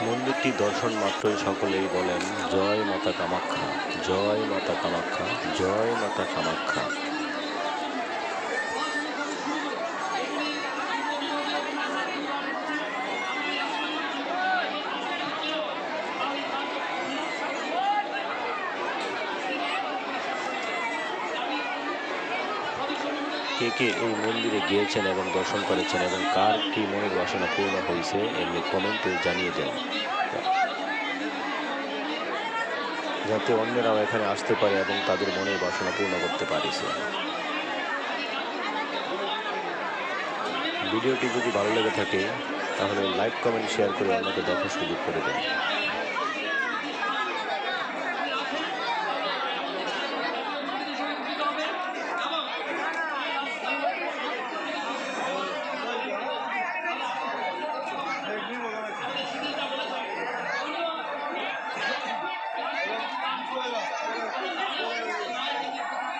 মন্দিরটি দর্শন মাত্রই সকলেই বলেন জয় মাতা কামাখ্যা, জয় মাতা কামাখ্যা, জয় মাতা কামাখ্যা। কে কে এই মন্দিরে গিয়েছেন এবং দর্শন করেছেন এবং কার কি মনের বাসনা পূর্ণ হয়েছে এমনি কমেন্টে জানিয়ে দেন, যাতে অন্যরাও এখানে আসতে পারে এবং তাদের মনের বাসনা পূর্ণ করতে পারিছে। ভিডিওটি যদি ভালো লেগে থাকে তাহলে লাইক কমেন্ট শেয়ার করে অন্যকে দেখার সুযোগ করে দেন।